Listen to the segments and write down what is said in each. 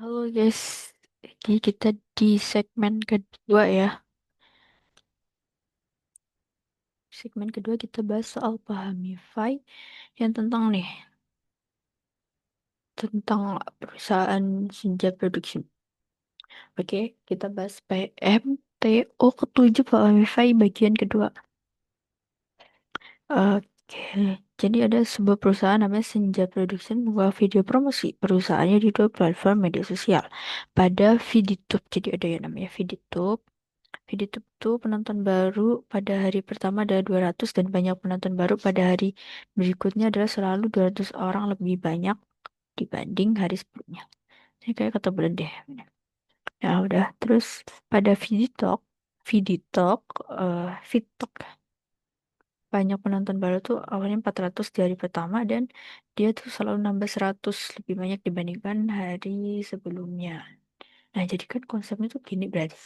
Halo guys, ini kita di segmen kedua ya. Segmen kedua kita bahas soal Pahamify yang tentang perusahaan senja production. Oke, kita bahas PMTO ketujuh Pahamify bagian kedua. Oke, jadi ada sebuah perusahaan namanya Senja Production membuat video promosi perusahaannya di dua platform media sosial. Pada VidTube, jadi ada yang namanya VidTube. Di YouTube tuh penonton baru pada hari pertama ada 200 dan banyak penonton baru pada hari berikutnya adalah selalu 200 orang lebih banyak dibanding hari sebelumnya. Ini kayak kata bulan deh. Ya udah, terus pada VidTok, VidTok banyak penonton baru tuh awalnya 400 di hari pertama dan dia tuh selalu nambah 100 lebih banyak dibandingkan hari sebelumnya. Nah, jadi kan konsepnya tuh gini berarti.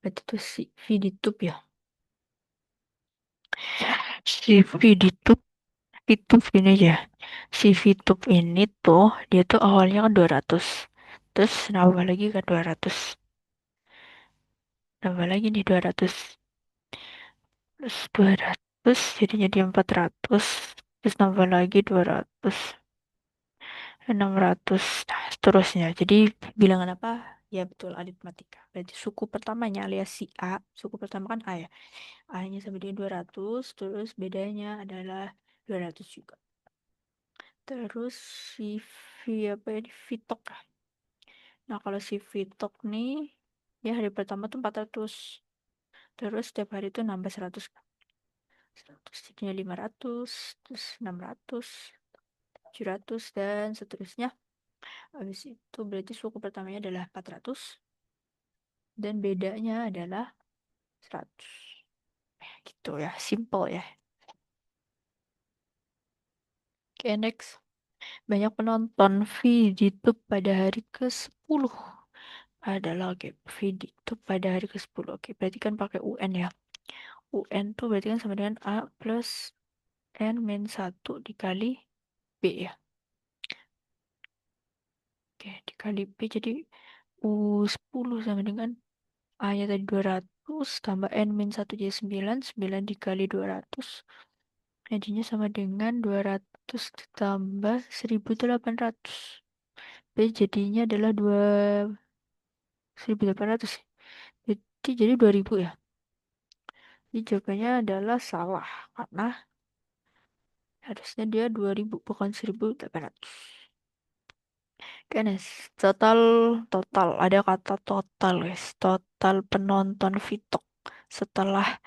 Berarti tuh si VidTube ya. Si VidTube itu gini aja. Si VTube ini tuh dia tuh awalnya kan 200. Terus nambah lagi kan 200. Nambah lagi nih 200. Terus 200 jadinya dia 400. Terus nambah lagi 200. 600. Nah, seterusnya. Jadi bilangan apa? Ya betul aritmatika. Berarti suku pertamanya alias si A. Suku pertama kan A ya. A-nya sama dengan 200. Terus bedanya adalah 200 juga. Terus si V apa ini? VTok. Nah, kalau si VTok nih, ya hari pertama tuh 400. Terus setiap hari tuh nambah 100. 100 jadinya 500, terus 600, 700, dan seterusnya. Habis itu berarti suku pertamanya adalah 400, dan bedanya adalah 100. Gitu ya, simple ya. Oke, next. Banyak penonton di YouTube pada hari ke-10 adalah oke, di YouTube pada hari ke-10. Oke, berarti kan pakai UN ya. UN tuh berarti kan sama dengan A plus N min 1 dikali B ya. Oke, dikali B jadi U10 sama dengan A-nya tadi 200 tambah N min 1 jadi 9. 9 dikali 200. Jadinya sama dengan 200 ditambah 1800. B jadinya adalah 2800. Jadi 2000 ya. Jadi jawabannya adalah salah karena harusnya dia 2000 bukan 1800. Guys, total total ada kata total guys. Total penonton VTok setelah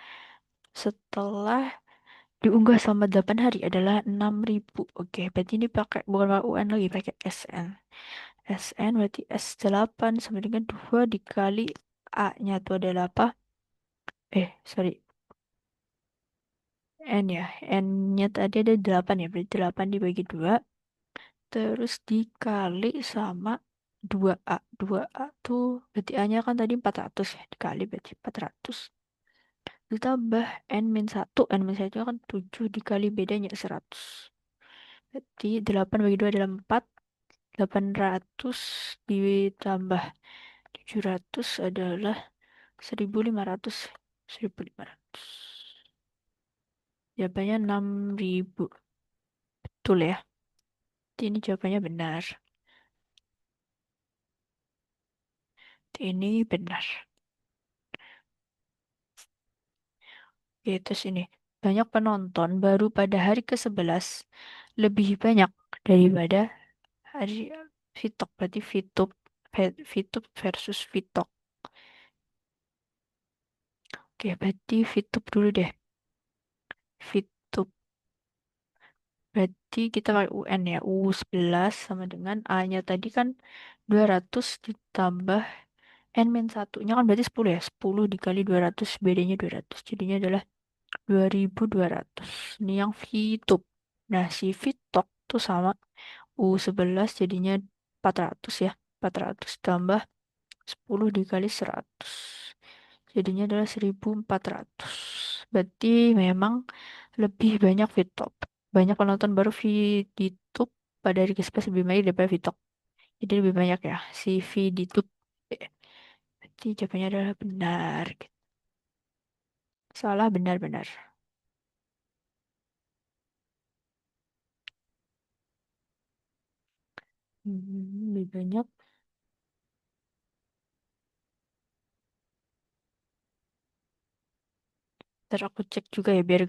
setelah diunggah selama 8 hari adalah 6.000. Oke, berarti ini pakai bukan pakai UN lagi, pakai SN. SN berarti S8 sama dengan 2 dikali A-nya itu adalah apa? Sorry. N ya. N-nya tadi ada 8 ya, berarti 8 dibagi 2 terus dikali sama 2A. 2A tuh berarti A-nya kan tadi 400 ya. Dikali berarti 400. Ditambah N-1. N-1 kan 7 dikali bedanya 100. Berarti 8 bagi 2 adalah 4. 800 ditambah 700 adalah 1.500. 1.500. Jawabannya 6.000. Betul ya. Ini jawabannya benar. Ini benar. Oke, terus ini. Banyak penonton baru pada hari ke-11 lebih banyak daripada hari VTok. Berarti VTube versus VTok. Oke, berarti VTube dulu deh. VTube. Berarti kita pakai UN ya. U11 sama dengan A-nya tadi kan 200 ditambah N-1-nya kan berarti 10 ya. 10 dikali 200 bedanya 200. Jadinya adalah 2.200. Ini yang VTube. Nah, si VTok tuh sama U11 jadinya 400 ya. 400 tambah 10 dikali 100. Jadinya adalah 1.400. Berarti memang lebih banyak VTok. Banyak penonton baru di YouTube pada hari ke-11 lebih banyak daripada VTok. Jadi lebih banyak ya. Si V ditutup. Berarti jawabannya adalah benar. Salah benar-benar. Lebih banyak. Ntar aku cek juga ya biar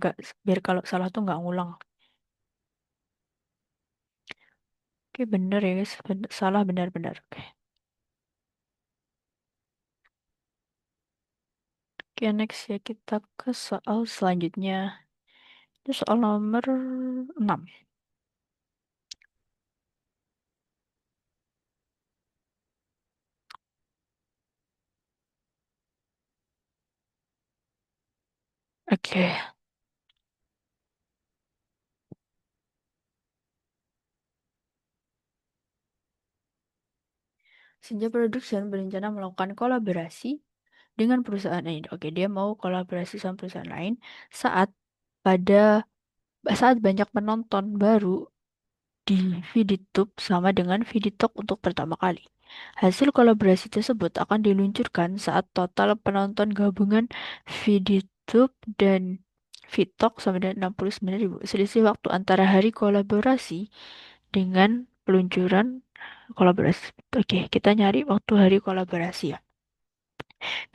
kalau salah tuh nggak ngulang. Oke bener ya guys. Salah benar-benar. Oke. Oke next ya kita ke soal selanjutnya. Itu soal nomor 6. Oke. Senja Production berencana melakukan kolaborasi dengan perusahaan ini. Oke, dia mau kolaborasi sama perusahaan lain saat pada saat banyak penonton baru di VDTube sama dengan VDTalk untuk pertama kali. Hasil kolaborasi tersebut akan diluncurkan saat total penonton gabungan VDTube dan VTalk sama dengan 69.000. Selisih waktu antara hari kolaborasi dengan peluncuran kolaborasi. Oke, kita nyari waktu hari kolaborasi ya.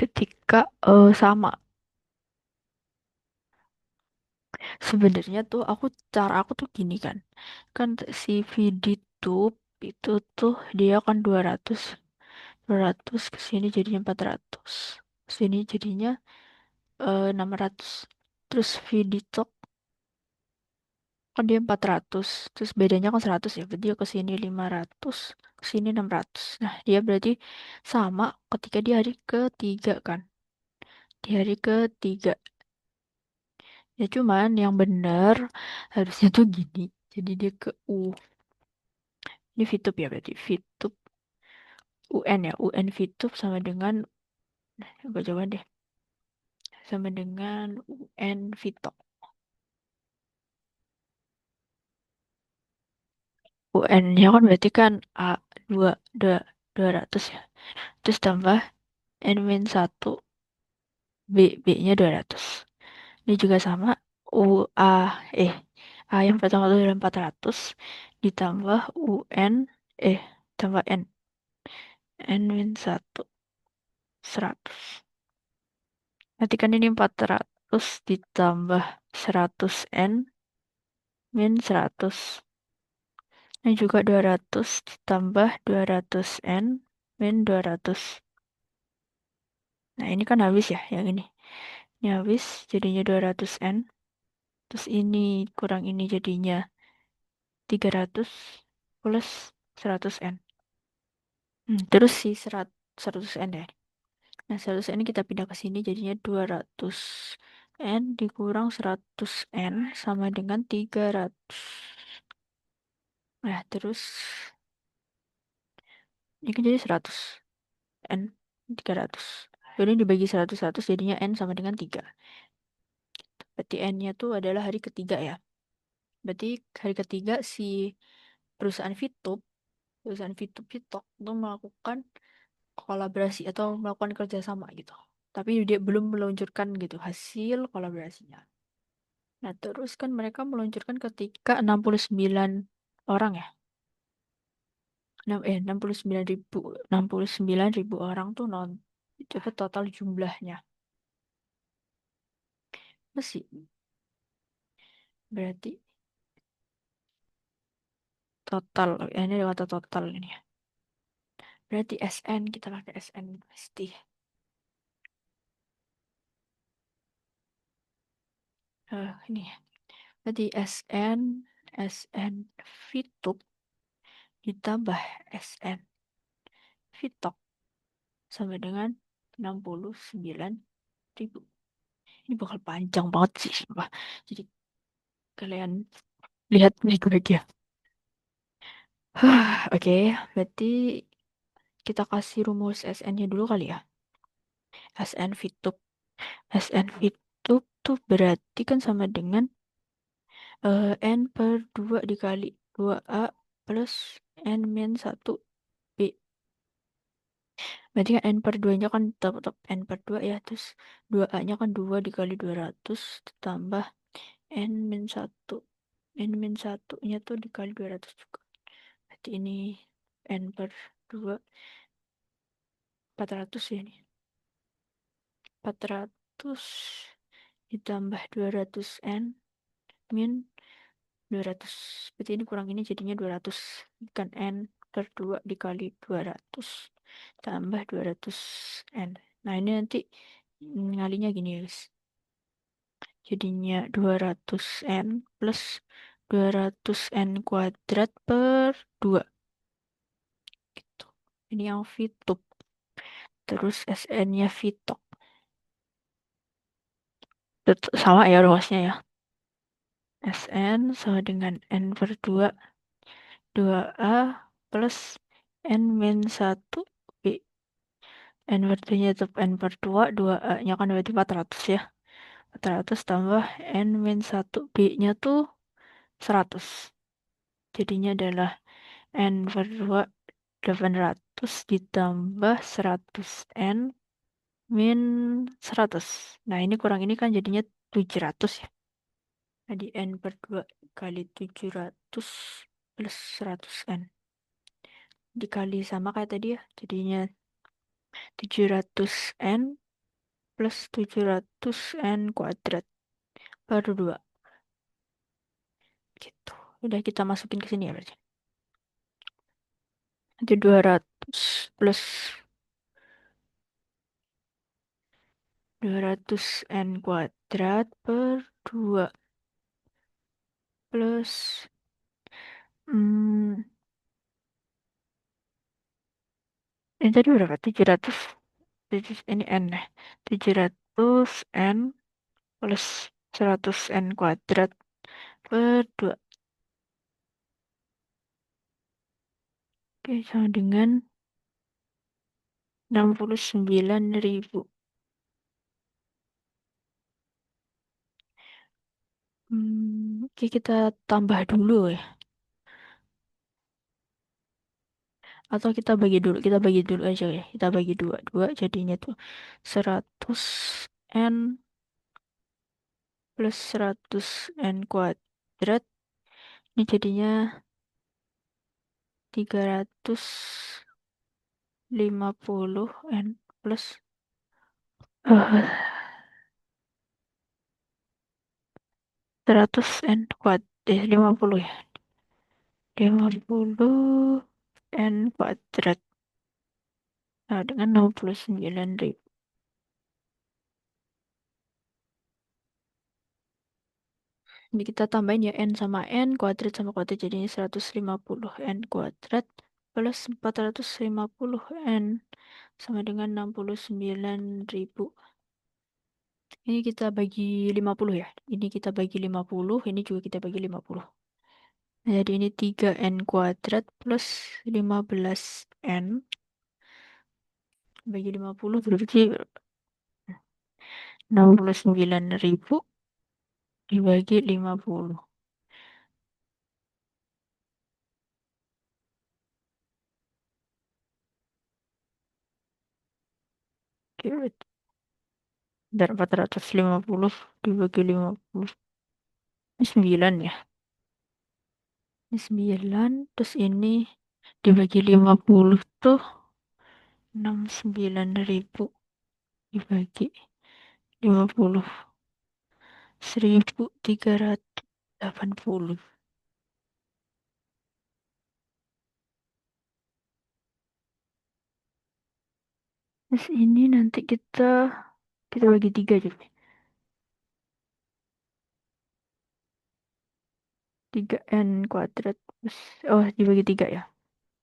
Ketika sama sebenarnya tuh cara aku tuh gini kan. Kan si VDTube itu tuh dia kan 200 ke sini jadinya 400. Sini jadinya 600. Terus VDTalk kan dia 400. Terus bedanya kan 100 ya. Berarti dia ke sini 500, ke sini 600. Nah, dia berarti sama ketika di hari ketiga kan. Di hari ketiga. Ya cuman yang benar harusnya tuh gini. Jadi dia ke U. Ini VTube ya berarti. VTube UN ya. UN VTube sama dengan gue coba deh. Sama dengan UN VTalk. UN-nya kan berarti kan A 2 2 200 ya. Terus tambah N min 1 B-nya 200. Ini juga sama U A eh A yang pertama itu adalah 400 ditambah UN tambah N min 1 100. Nanti kan ini 400 ditambah 100 N min 100. Ini juga 200 ditambah 200 N min 200. Nah, ini kan habis ya yang ini. Ini habis jadinya 200 N. Terus ini kurang ini jadinya 300 plus 100 N. Terus si 100 N ya. Nah, 100 N kita pindah ke sini jadinya 200 N dikurang 100 N sama dengan 300. Nah, terus ini kan jadi 100 N 300. Jadi dibagi 100 100 jadinya N sama dengan 3. Berarti N-nya tuh adalah hari ketiga ya. Berarti hari ketiga si perusahaan VTube Vitok itu melakukan kolaborasi atau melakukan kerjasama gitu. Tapi dia belum meluncurkan gitu hasil kolaborasinya. Nah, terus kan mereka meluncurkan ketika 69 orang ya. 69.000 orang tuh coba total jumlahnya. Masih berarti total, ini kata total ini ya. Berarti SN kita pakai SN pasti. Ini ya. Berarti SN VTube ditambah SN VTalk sama dengan 69.000. Ini bakal panjang banget sih, sumpah. Jadi kalian lihat lagi ya. Oke, berarti kita kasih rumus SN-nya dulu kali ya. SN VTube. SN VTube tuh berarti kan sama dengan N per 2 dikali 2A plus N min 1 Berarti kan N per 2-nya kan tetap N per 2 ya. Terus 2A-nya kan 2 dikali 200 ditambah N min 1. N min 1-nya tuh dikali 200 juga. Berarti ini N per 2, 400 ya ini. 400 ditambah 200N min 200. Berarti ini kurang ini jadinya 200. Kan N per 2 dikali 200 tambah 200N. Nah ini nanti ngalinya gini ya guys. Jadinya 200N plus 200N kuadrat per 2 gitu. Ini yang VTube. Terus SN-nya VTOK. Sama ya ruasnya ya. SN sama dengan N per 2 2A plus N min 1 B. N per 2-nya tetap N per 2, 2A-nya kan berarti 400 ya. 400 tambah N min 1 B-nya tuh 100. Jadinya adalah N per 2 800 ditambah 100N min 100. Nah ini kurang ini kan jadinya 700 ya. Jadi N per 2 kali 700 plus 100N. Dikali sama kayak tadi ya. Jadinya 700N plus 700N kuadrat per 2. Gitu. Udah kita masukin ke sini ya berarti. Nanti 200 plus 200N kuadrat per 2 plus hmm, ini tadi berapa? 700 ini N ya. 700N plus 100N kuadrat per 2. Oke, sama dengan 69.000. Oke, kita tambah dulu ya. Atau kita bagi dulu aja ya. Kita bagi dua, dua jadinya tuh 100N plus 100N kuadrat. Ini jadinya 350N plus 100N kuadrat. 50 ya. 50N kuadrat. Nah, dengan 69.000. Ini kita tambahin ya N sama N, kuadrat sama kuadrat jadinya 150N kuadrat plus 450N sama dengan 69.000. Ini kita bagi 50 ya. Ini kita bagi 50, ini juga kita bagi 50. Nah, jadi ini 3N kuadrat plus 15N bagi 50 berarti 69.000 dibagi 50. Oke, dan 450 dibagi 50. Ini 9 ya. Ini 9, terus ini dibagi 50 tuh 69.000 dibagi 50. 1380. Terus ini nanti kita bagi 3 juga. 3N kuadrat. Oh, dibagi 3 ya.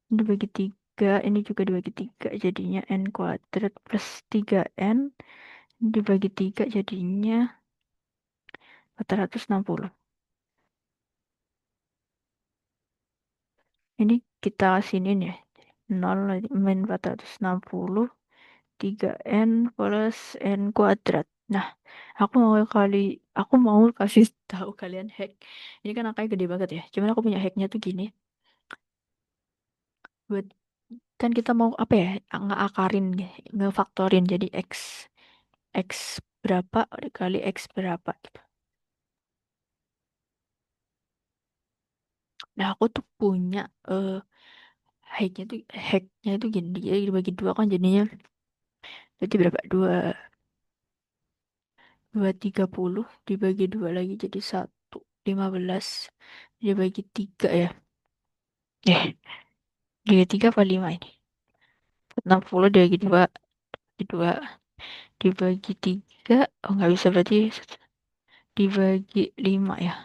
Ini dibagi 3, ini juga dibagi 3. Jadinya N kuadrat plus 3N. Dibagi 3 jadinya 460. Ini kita siniin ya. 0 min 460. 3N plus N kuadrat. Nah, aku mau kasih tahu kalian hack. Ini kan angkanya gede banget ya. Cuman aku punya hacknya tuh gini. Buat kan kita mau apa ya, ngeakarin, ngefaktorin jadi x berapa dikali x berapa gitu. Nah aku tuh punya eh hacknya itu gini, jadi dibagi dua kan jadinya berarti berapa, dua tiga puluh dibagi dua lagi jadi 1,15 dibagi tiga ya, dibagi tiga apa lima ini, 60 dibagi dua, dua dibagi tiga, oh nggak bisa berarti dibagi lima ya,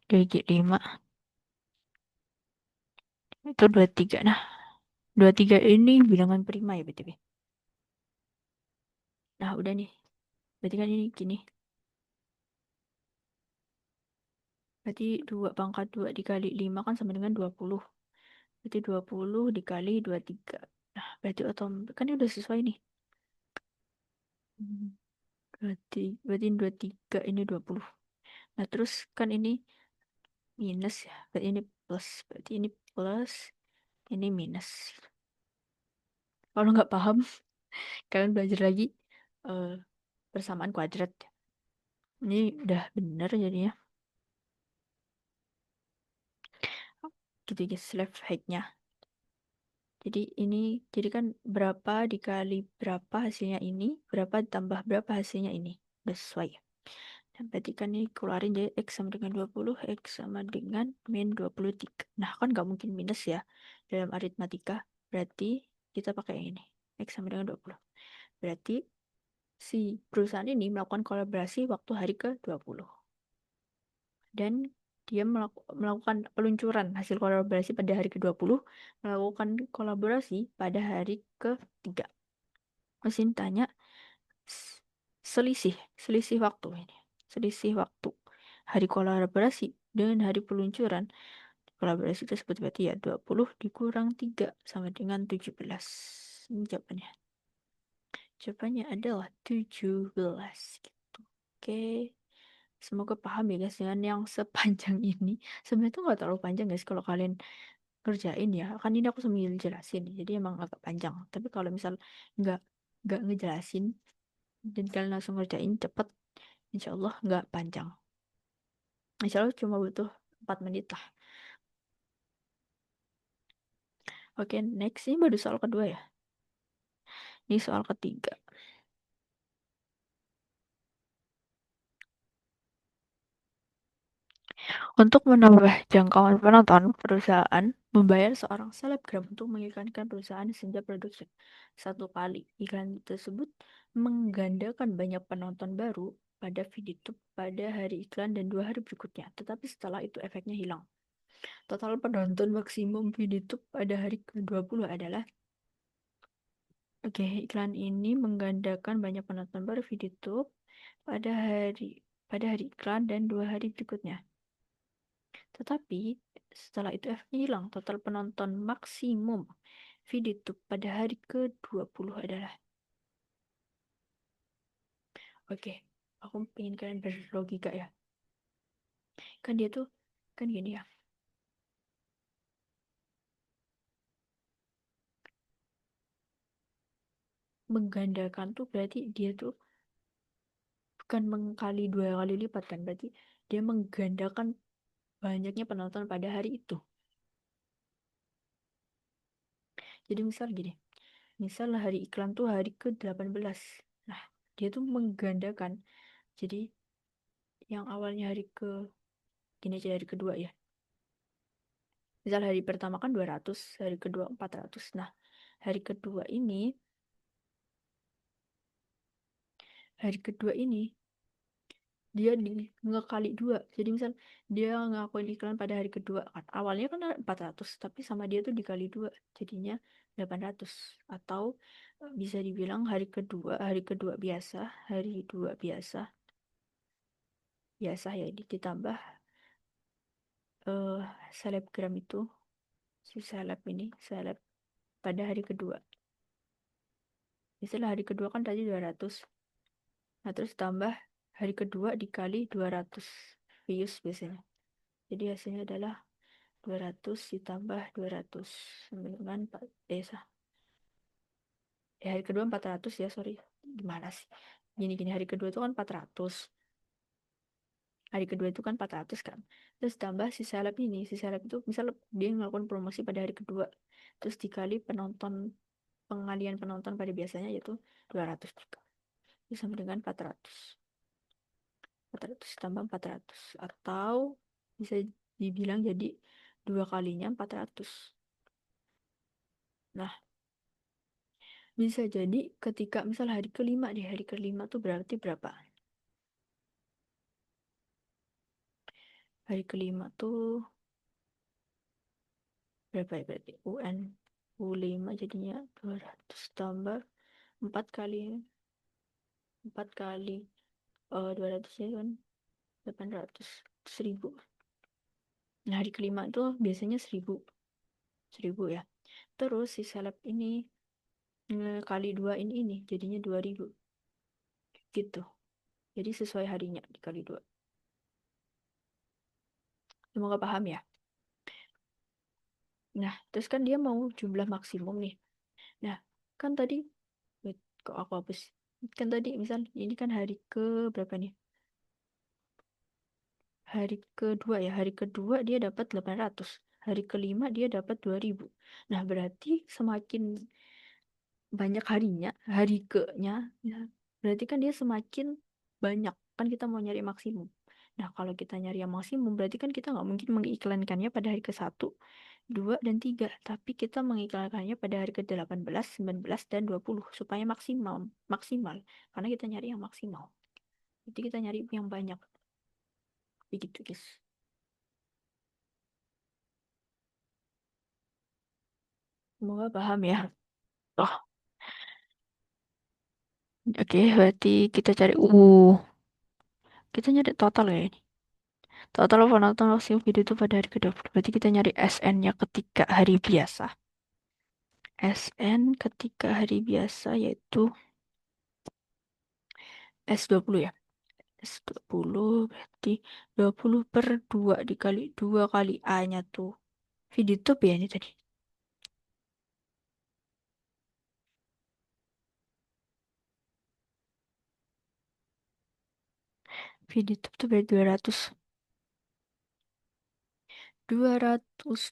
dibagi lima itu 23. Nah 23 ini bilangan prima ya BTW. Nah udah nih, berarti kan ini gini, berarti 2 pangkat 2 dikali 5 kan sama dengan 20. Berarti 20 dikali 23. Nah berarti otomatis kan ini udah sesuai nih. Hmm, berarti 23 ini 20. Nah terus kan ini minus ya, berarti ini plus, berarti ini plus, ini minus. Kalau nggak paham, kalian belajar lagi eh, persamaan kuadrat. Ini udah bener jadinya. Gitu guys, left hacknya. Jadi ini, jadi kan berapa dikali berapa hasilnya ini, berapa ditambah berapa hasilnya ini. Udah sesuai. Dan berarti kan ini keluarin jadi X sama dengan 20, X sama dengan min 23. Nah kan nggak mungkin minus ya dalam aritmatika. Berarti kita pakai yang ini. X sama dengan 20. Berarti si perusahaan ini melakukan kolaborasi waktu hari ke-20. Dan dia melakukan peluncuran hasil kolaborasi pada hari ke-20, melakukan kolaborasi pada hari ke-3. Mesin tanya selisih, selisih waktu ini. Selisih waktu hari kolaborasi dengan hari peluncuran. Kolaborasi tersebut berarti ya 20 dikurang 3 sama dengan 17. Ini jawabannya. Jawabannya adalah 17 gitu. Oke. Semoga paham ya guys dengan yang sepanjang ini. Sebenarnya tuh nggak terlalu panjang guys kalau kalian kerjain ya. Kan ini aku sambil jelasin, jadi emang agak panjang. Tapi kalau misal nggak nggak ngejelasin dan kalian langsung ngerjain cepet, insya Allah nggak panjang. Insya Allah cuma butuh 4 menit lah. Oke, next ini baru soal kedua ya. Ini soal ketiga. Untuk menambah jangkauan penonton, perusahaan membayar seorang selebgram untuk mengiklankan perusahaan Senja Production. Satu kali iklan tersebut menggandakan banyak penonton baru pada video YouTube pada hari iklan dan 2 hari berikutnya. Tetapi setelah itu efeknya hilang. Total penonton maksimum video YouTube pada hari ke-20 adalah, oke, iklan ini menggandakan banyak penonton baru video YouTube pada hari iklan dan 2 hari berikutnya. Tetapi setelah itu efeknya hilang. Total penonton maksimum video YouTube pada hari ke-20 adalah, oke, aku pengen kalian berlogika ya. Kan dia tuh kan gini ya. Menggandakan tuh berarti dia tuh bukan mengkali 2 kali lipat kan. Berarti dia menggandakan banyaknya penonton pada hari itu. Jadi misal gini. Misal hari iklan tuh hari ke-18. Nah, dia tuh menggandakan. Jadi yang awalnya hari ke, gini aja hari kedua ya. Misal hari pertama kan 200, hari kedua 400. Nah, hari kedua ini, hari kedua ini dia ngekali 2. Jadi misal dia ngakuin iklan pada hari kedua kan. Awalnya kan 400, tapi sama dia tuh dikali 2. Jadinya 800. Atau bisa dibilang hari kedua biasa, hari dua biasa, biasa ya ditambah eh selebgram itu, si seleb pada hari kedua. Misalnya hari kedua kan tadi 200. Nah, terus tambah hari kedua dikali 200 views biasanya. Jadi hasilnya adalah 200 ditambah 200 sama dengan 4, hari kedua 400 ya, sorry. Gimana sih? Gini-gini, hari kedua itu kan 400. Hari kedua itu kan 400 kan. Terus tambah si seleb ini. Si seleb itu misal dia ngelakuin promosi pada hari kedua. Terus dikali pengalian penonton pada biasanya yaitu 200 juga. Itu sama dengan 400. 400 tambah 400. Atau bisa dibilang jadi 2 kalinya 400. Nah, bisa jadi ketika misal hari kelima, di hari kelima tuh berarti berapa? Hari kelima tuh berapa ya berarti? U5 jadinya 200 tambah 4 kali 4 kali 200 ya kan 800 1000. Nah, hari kelima itu biasanya 1000 ya. Terus si seleb ini kali 2 ini jadinya 2000 gitu. Jadi sesuai harinya dikali 2. Semoga paham ya. Nah, terus kan dia mau jumlah maksimum nih. Nah, kan tadi wait, kok aku hapus? Kan tadi misal ini kan hari ke berapa nih? Hari kedua ya, hari kedua dia dapat 800. Hari kelima dia dapat 2000. Nah, berarti semakin banyak harinya, hari ke-nya, ya, berarti kan dia semakin banyak. Kan kita mau nyari maksimum. Nah, kalau kita nyari yang maksimum, berarti kan kita nggak mungkin mengiklankannya pada hari ke-1, 2, dan 3. Tapi kita mengiklankannya pada hari ke-18, 19, dan 20. Supaya maksimal. Maksimal. Karena kita nyari yang maksimal. Jadi kita nyari yang banyak. Begitu, guys. Semoga paham ya. Oh, oke, berarti kita cari kita nyari total ya ini. Total penonton maksimum video itu pada hari ke-20. Berarti kita nyari SN-nya ketika hari biasa. SN ketika hari biasa yaitu S20 ya. S20 berarti 20 per 2 dikali 2 kali A-nya tuh. Video YouTube ya ini tadi. Video YouTube tuh berarti 200. 200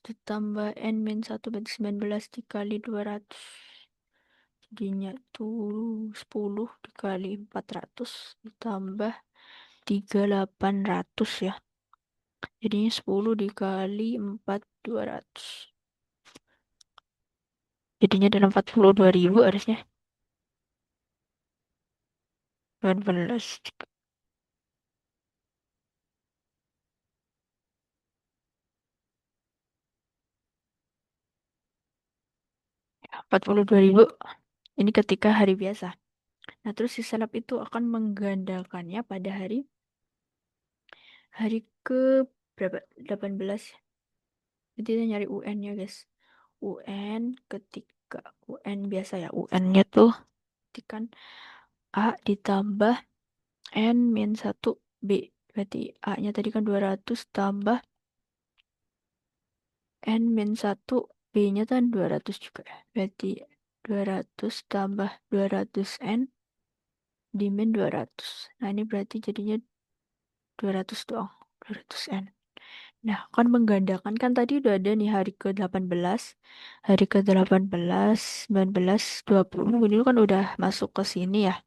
ditambah N-1 berarti 19 dikali 200. Jadinya tuh 10 dikali 400 ditambah 3800 ya. Jadinya 10 dikali 4 200. Jadinya dalam 42.000 harusnya. 18 42.000. Ini ketika hari biasa. Nah, terus si seleb itu akan menggandakannya pada hari ke berapa? 18. Jadi kita nyari UN-nya, guys. UN ketika UN biasa ya. UN-nya tuh ketikan A ditambah N min 1 B. Berarti A-nya tadi kan 200 tambah N min 1 B-nya kan 200 juga ya. Berarti 200 tambah 200 N di min 200. Nah, ini berarti jadinya 200 doang. 200 N. Nah, kan menggandakan kan tadi udah ada nih hari ke-18, hari ke-18, 19, 20. Ini kan udah masuk ke sini ya.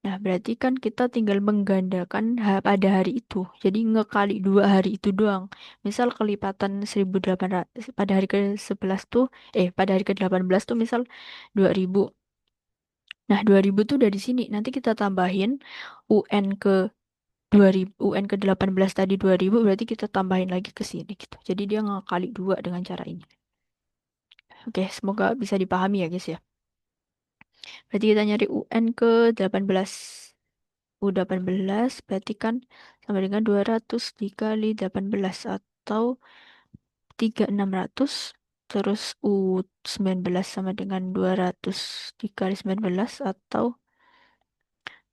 Nah, berarti kan kita tinggal menggandakan pada hari itu. Jadi ngekali 2 hari itu doang. Misal kelipatan 1800 pada hari ke-11 tuh, pada hari ke-18 tuh misal 2000. Nah, 2000 tuh udah di sini. Nanti kita tambahin UN ke 2000, UN ke-18 tadi 2000 berarti kita tambahin lagi ke sini gitu. Jadi dia ngekali 2 dengan cara ini. Oke, semoga bisa dipahami ya guys ya. Berarti kita nyari UN ke-18. U18 berarti kan sama dengan 200 dikali 18 atau 3600. Terus U19 sama dengan 200 dikali 19 atau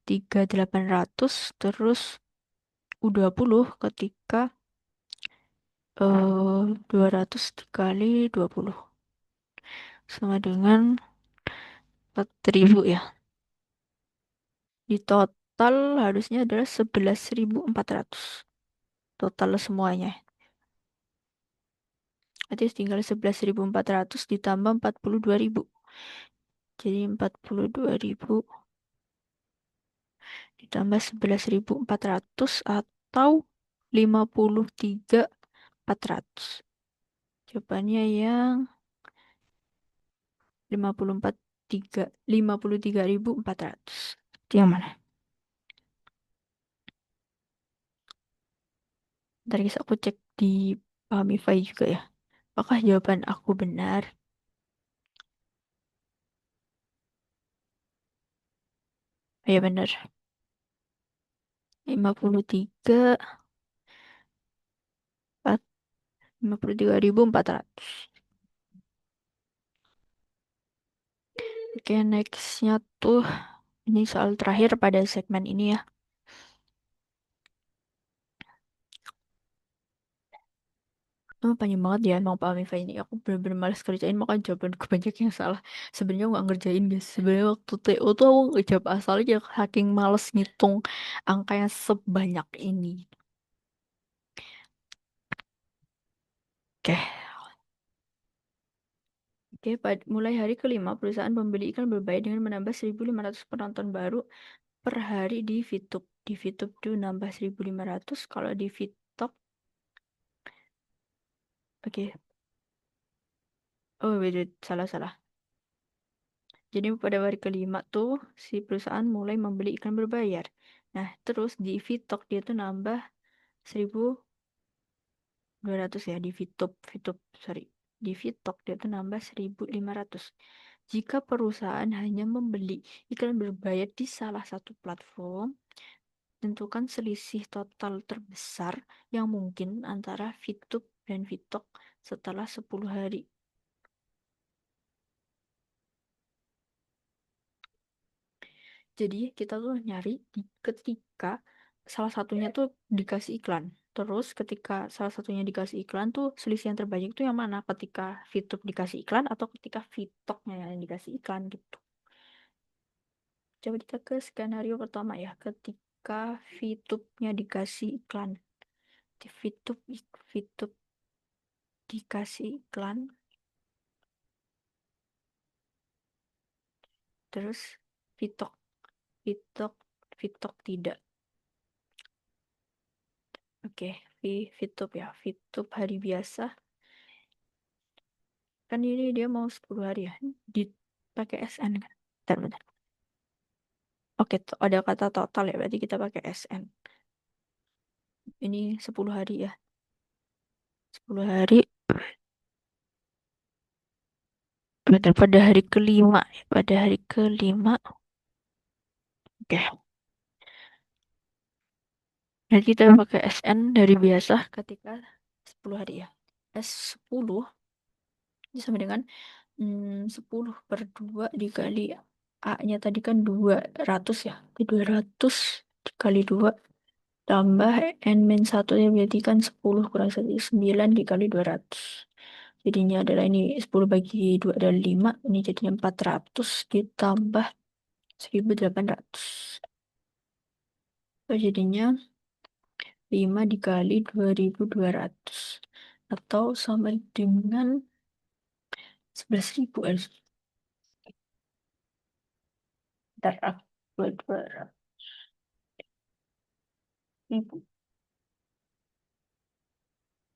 3800. Terus U20 ketika eh 200 dikali 20 sama dengan 4.000 ya. Di total harusnya adalah 11.400 total semuanya. Berarti tinggal 11.400 ditambah 42.000. Jadi 42.000 ditambah 11.400 atau 53.400. Jawabannya yang 53.400. Itu yang mana? Ntar guys, aku cek di Pamify juga ya. Apakah jawaban aku benar? Oh, ya benar. 53 53.400. Oke, nextnya tuh ini soal terakhir pada segmen ini ya. Panjang banget ya emang Pak Amifa ini. Aku bener-bener males kerjain makanya jawabanku banyak yang salah. Sebenarnya aku nggak ngerjain guys. Sebenarnya waktu TO tuh aku ngejawab asal aja saking males ngitung angka yang sebanyak ini. Oke, oke. Mulai hari kelima perusahaan pembeli iklan berbayar dengan menambah 1.500 penonton baru per hari di VTube. Di VTube tuh nambah 1.500. Kalau di VTok, oke. Oh, wait, wait. Salah. Jadi pada hari kelima tuh si perusahaan mulai membeli iklan berbayar. Nah, terus di VTok dia tuh nambah 1.200 ya di VTube, sorry. Di VTok dia tuh nambah 1.500. Jika perusahaan hanya membeli iklan berbayar di salah satu platform, tentukan selisih total terbesar yang mungkin antara VTube dan VTok setelah 10 hari. Jadi kita tuh nyari ketika salah satunya tuh dikasih iklan. Terus ketika salah satunya dikasih iklan tuh selisih yang terbanyak tuh yang mana? Ketika VTube dikasih iklan atau ketika VToknya yang dikasih iklan gitu. Coba kita ke skenario pertama ya. Ketika VTube-nya dikasih iklan. Di VTube dikasih iklan. Terus VTok, VTok, VTok tidak. Oke, VTube ya. VTube hari biasa. Kan ini dia mau 10 hari ya. Dipakai SN kan. Bentar. Oke, ada kata total ya. Berarti kita pakai SN. Ini 10 hari ya. 10 hari. Bentar, pada hari kelima. Pada hari kelima. Oke. Jadi kita pakai SN dari biasa ketika 10 hari ya. S10 ini sama dengan 10 per 2 dikali A-nya tadi kan 200 ya. Jadi 200 dikali 2 tambah N-1 ya berarti kan 10 kurang 1, 9 dikali 200. Jadinya adalah ini 10 bagi 2 adalah 5. Ini jadinya 400 ditambah 1.800. So, jadinya 5 dikali 2.200. Atau sama dengan 11.000. Ntar aku buat 200.000.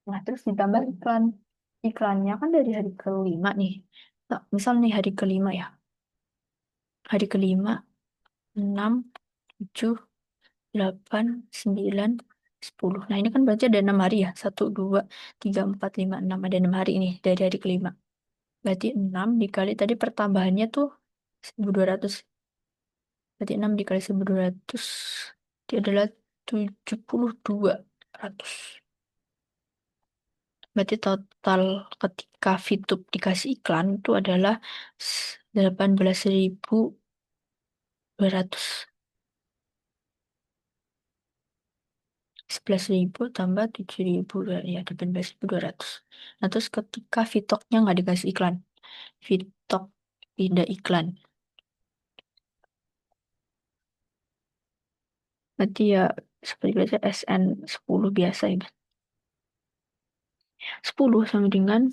Nah, terus ditambah iklan. Iklannya kan dari hari kelima nih. Nah, misal nih hari kelima ya. Hari kelima, 6, 7, 8, 9, 10. Nah, ini kan berarti ada 6 hari ya. 1, 2, 3, 4, 5, 6. Ada 6 hari ini dari hari kelima. Berarti 6 dikali tadi pertambahannya tuh 1.200. Berarti 6 dikali 1.200 itu adalah 7.200. Berarti total ketika VTube dikasih iklan itu adalah 18.200. 11.000 tambah 7.000, ya 18.200. Nah, terus ketika Vitoknya nggak dikasih iklan, Vitok tidak iklan, berarti ya seperti biasa SN 10 biasa ya. 10 sama dengan,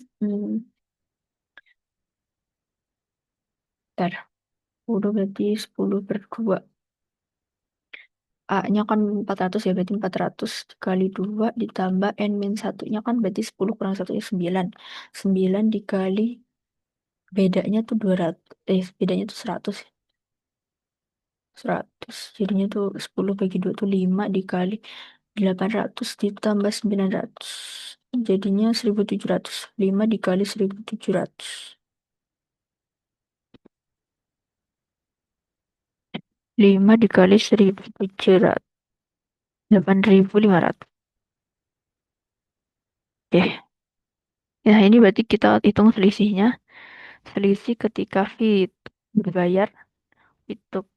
ntar, 10 berarti 10 per 2. A-nya kan 400 ya, berarti 400 dikali 2 ditambah N min 1-nya kan berarti 10 kurang 1 ya 9. 9 dikali, bedanya tuh 200, bedanya tuh 100. 100. Jadinya tuh 10 bagi 2 tuh 5 dikali 800 ditambah 900. Jadinya 1.700. 5 dikali 1.700. 5 dikali 1.700. 8.500. Oke. Ya, ini berarti kita hitung selisihnya. Selisih ketika fit berbayar itu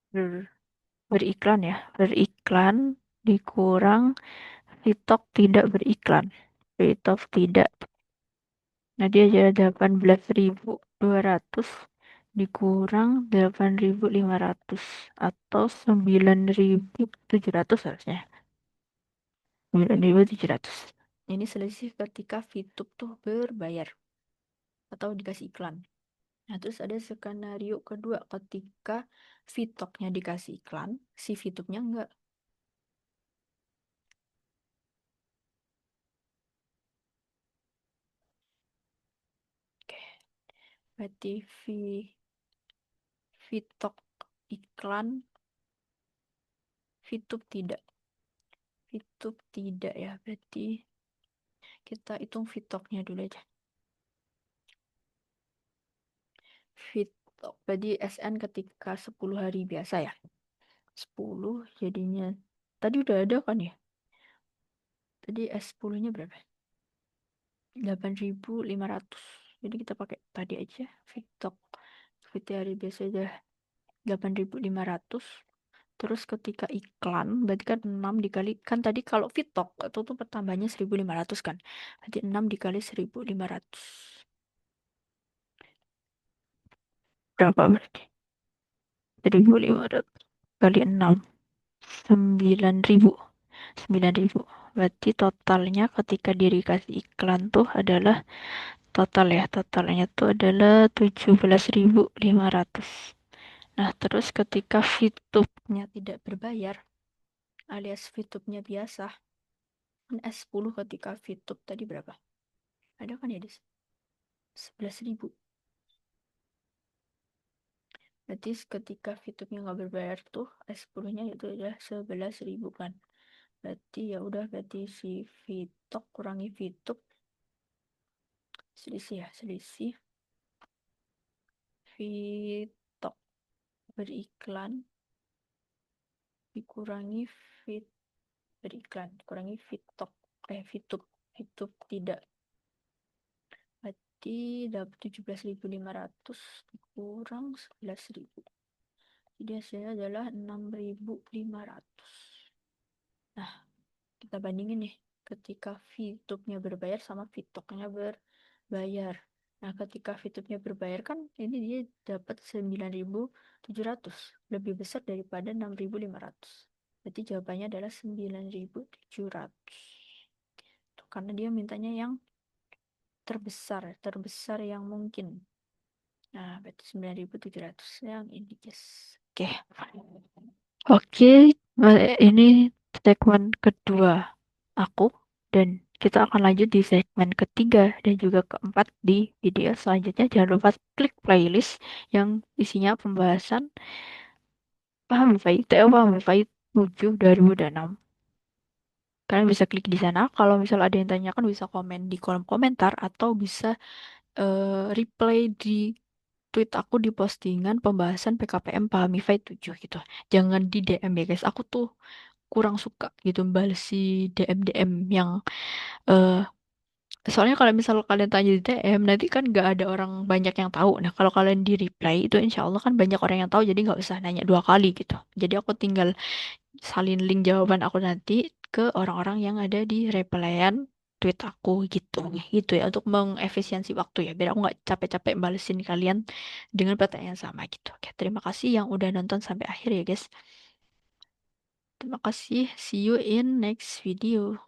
ber- beriklan ya. Beriklan dikurang Vitok tidak beriklan. Vitok tidak. Nah, dia jadi 18.200 dikurang 8.500 atau 9.700 harusnya. 9.700. Ini selisih ketika VTube tuh berbayar atau dikasih iklan. Nah, terus ada skenario kedua ketika VToknya dikasih iklan, si VTube-nya enggak. Oke, berarti VTok iklan, VTube tidak. VTube tidak ya, berarti kita hitung VToknya dulu aja. VTok, berarti SN ketika 10 hari biasa ya. 10 jadinya, tadi udah ada kan ya? Tadi S10-nya berapa? 8.500. Jadi kita pakai tadi aja, VTok. Seperti hari biasa aja 8.500. Terus ketika iklan, berarti kan 6 dikali, kan tadi kalau VTok itu tuh pertambahannya 1.500 kan. Berarti 6 dikali 1.500. Berapa berarti? 1.500 kali 6. 9.000. 9.000. Berarti totalnya ketika diri kasih iklan tuh adalah total ya. Totalnya tuh adalah 17.500. Nah, terus ketika VTube-nya tidak berbayar alias VTube-nya biasa, kan S10 ketika VTube tadi berapa? Ada kan ya, Des? 11.000. Berarti ketika VTube-nya nggak berbayar tuh S10-nya itu adalah 11.000 kan. Berarti ya udah, berarti si VTok kurangi VTube, selisih ya, selisih VTok beriklan dikurangi fit beriklan kurangi VTok, VTube, VTube tidak. Berarti dapat 17.500 dikurang 11.000. Jadi hasilnya adalah 6.500. Nah, kita bandingin nih ketika VTube-nya berbayar sama VTok-nya berbayar. Nah, ketika VTube-nya berbayar kan ini dia dapat 9.700, lebih besar daripada 6.500. Berarti jawabannya adalah 9.700. Tuh, karena dia mintanya yang terbesar, terbesar yang mungkin. Nah, berarti 9.700 yang ini, guys. Oke. Oke, ini segmen kedua aku, dan kita akan lanjut di segmen ketiga dan juga keempat di video selanjutnya. Jangan lupa klik playlist yang isinya pembahasan paham MIFI, TO paham MIFI 7 2006. Kalian bisa klik di sana. Kalau misal ada yang tanyakan bisa komen di kolom komentar atau bisa reply di tweet aku di postingan pembahasan PKPM paham MIFI 7 gitu. Jangan di DM ya guys. Aku tuh kurang suka gitu balas si DM-DM yang eh soalnya kalau misal kalian tanya di DM nanti kan nggak ada orang banyak yang tahu. Nah, kalau kalian di reply itu insya Allah kan banyak orang yang tahu, jadi nggak usah nanya dua kali gitu. Jadi aku tinggal salin link jawaban aku nanti, ke orang-orang yang ada di replyan tweet aku gitu. Gitu ya untuk mengefisiensi waktu ya. Biar aku nggak capek-capek balesin kalian dengan pertanyaan sama gitu. Oke, terima kasih yang udah nonton sampai akhir ya guys. Terima kasih. See you in next video.